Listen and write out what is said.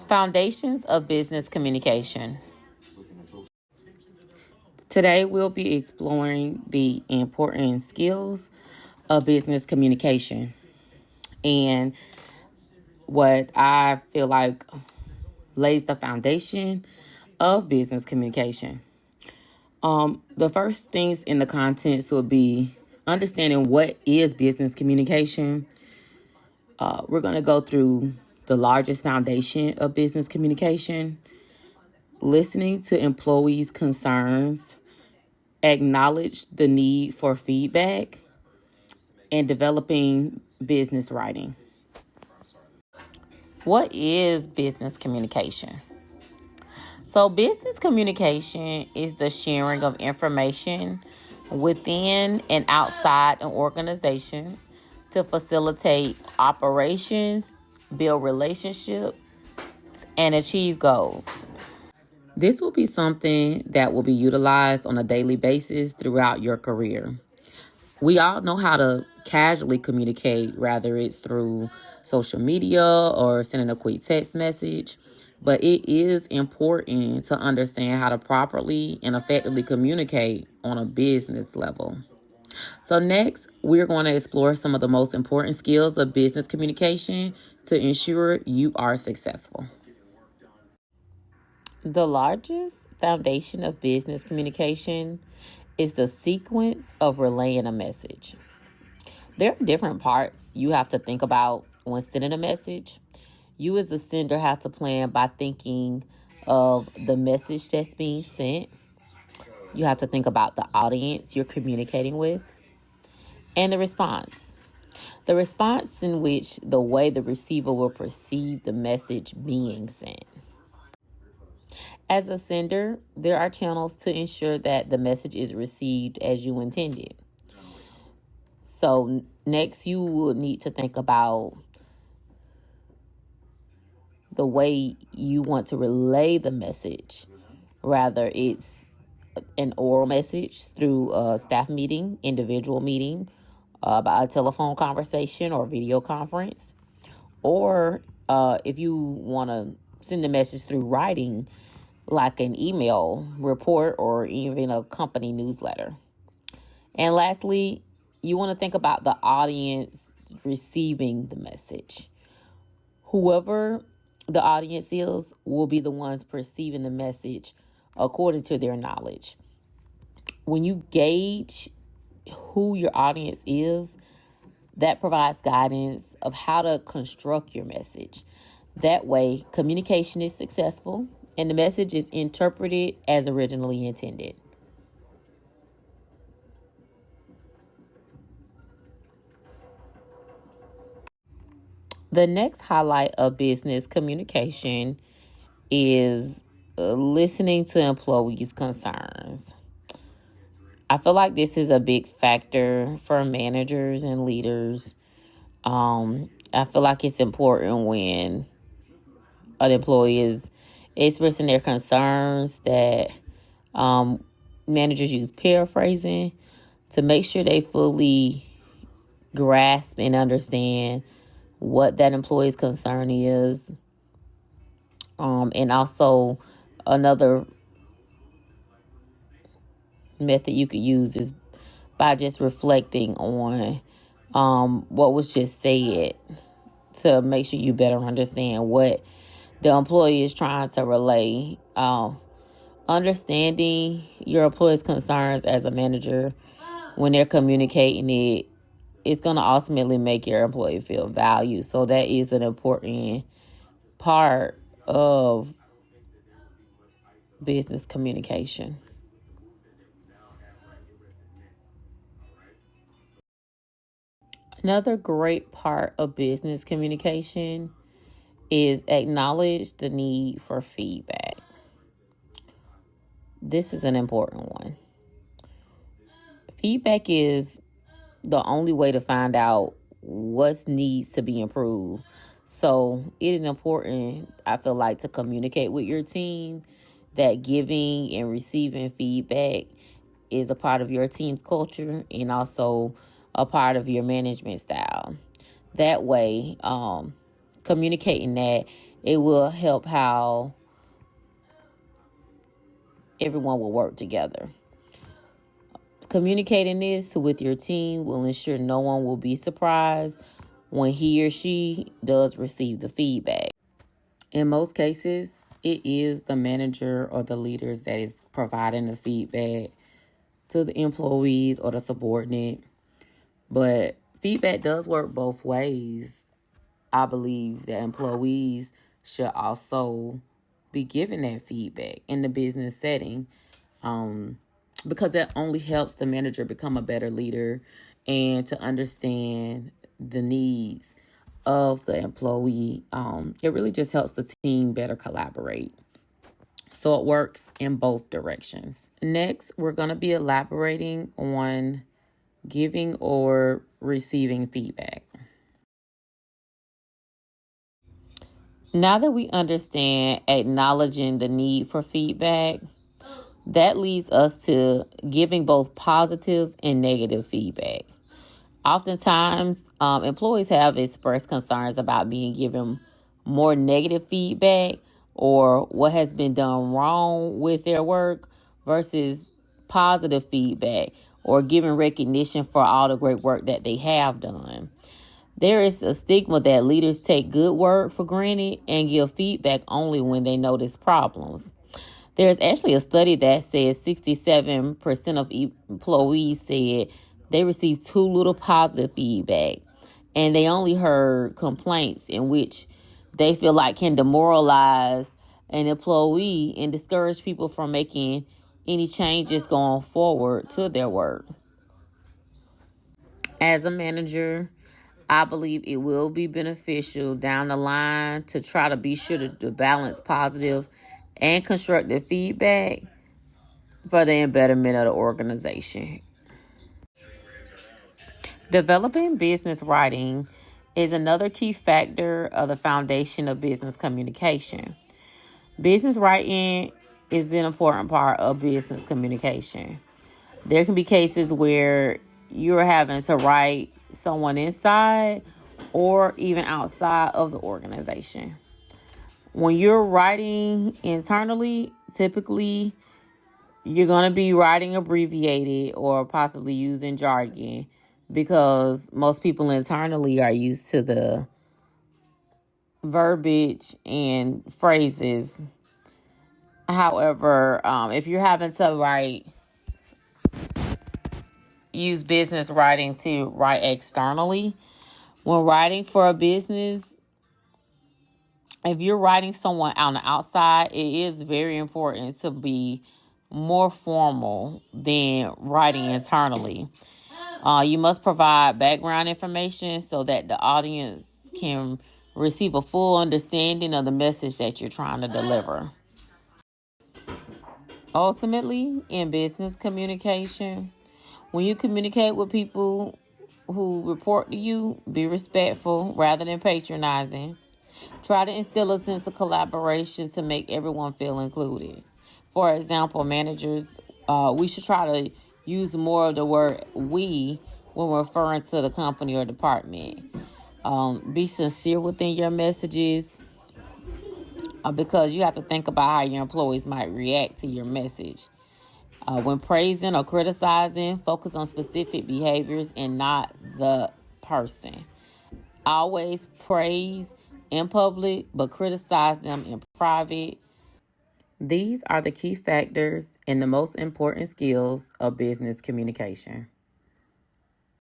Foundations of business communication. Today, we'll be exploring the important skills of business communication and what I feel like lays the foundation of business communication. The first things in the contents will be understanding what is business communication. We're going to go through the largest foundation of business communication, listening to employees' concerns, acknowledge the need for feedback, and developing business writing. What is business communication? So, business communication is the sharing of information within and outside an organization to facilitate operations, build relationships, and achieve goals. This will be something that will be utilized on a daily basis throughout your career. We all know how to casually communicate, whether it's through social media or sending a quick text message, but it is important to understand how to properly and effectively communicate on a business level. So next, we're going to explore some of the most important skills of business communication to ensure you are successful. The largest foundation of business communication is the sequence of relaying a message. There are different parts you have to think about when sending a message. You as a sender have to plan by thinking of the message that's being sent. You have to think about the audience you're communicating with and the response. The response in which the way the receiver will perceive the message being sent. As a sender, there are channels to ensure that the message is received as you intended. So next, you will need to think about the way you want to relay the message. Rather, it's an oral message through a staff meeting, individual meeting, by a telephone conversation or video conference. Or if you want to send the message through writing, like an email report or even a company newsletter. And lastly, you want to think about the audience receiving the message. Whoever the audience is will be the ones perceiving the message according to their knowledge. When you gauge who your audience is, that provides guidance of how to construct your message. That way, communication is successful and the message is interpreted as originally intended. The next highlight of business communication is listening to employees' concerns. I feel like this is a big factor for managers and leaders. I feel like it's important when an employee is expressing their concerns that managers use paraphrasing to make sure they fully grasp and understand what that employee's concern is. And also another method you could use is by just reflecting on what was just said to make sure you better understand what the employee is trying to relay. Understanding your employee's concerns as a manager when they're communicating it, it's going to ultimately make your employee feel valued. So that is an important part of business communication. Another great part of business communication is acknowledge the need for feedback. This is an important one. Feedback is the only way to find out what needs to be improved. So it is important, I feel like, to communicate with your team that giving and receiving feedback is a part of your team's culture and also a part of your management style. That way, communicating that it will help how everyone will work together. Communicating this with your team will ensure no one will be surprised when he or she does receive the feedback. In most cases, it is the manager or the leaders that is providing the feedback to the employees or the subordinate. But feedback does work both ways. I believe that employees should also be given that feedback in the business setting, because that only helps the manager become a better leader and to understand the needs of the employee. It really just helps the team better collaborate. So it works in both directions. Next, we're going to be elaborating on giving or receiving feedback. Now that we understand acknowledging the need for feedback, that leads us to giving both positive and negative feedback. Oftentimes, employees have expressed concerns about being given more negative feedback or what has been done wrong with their work versus positive feedback or giving recognition for all the great work that they have done. There is a stigma that leaders take good work for granted and give feedback only when they notice problems. There's actually a study that says 67% of employees said they received too little positive feedback, and they only heard complaints in which they feel like can demoralize an employee and discourage people from making any changes going forward to their work. As a manager, I believe it will be beneficial down the line to try to be sure to balance positive and constructive feedback for the betterment of the organization. Developing business writing is another key factor of the foundation of business communication. Business writing is an important part of business communication. There can be cases where you're having to write someone inside or even outside of the organization. When you're writing internally, typically you're going to be writing abbreviated or possibly using jargon because most people internally are used to the verbiage and phrases. However, if you're having to use business writing to write externally, when writing for a business, if you're writing someone on the outside, it is very important to be more formal than writing internally. You must provide background information so that the audience can receive a full understanding of the message that you're trying to deliver. Ultimately, in business communication, when you communicate with people who report to you, be respectful rather than patronizing. Try to instill a sense of collaboration to make everyone feel included. For example, managers, we should try to use more of the word we when referring to the company or department. Be sincere within your messages because you have to think about how your employees might react to your message. When praising or criticizing, focus on specific behaviors and not the person. Always praise in public, but criticize them in private. These are the key factors and the most important skills of business communication.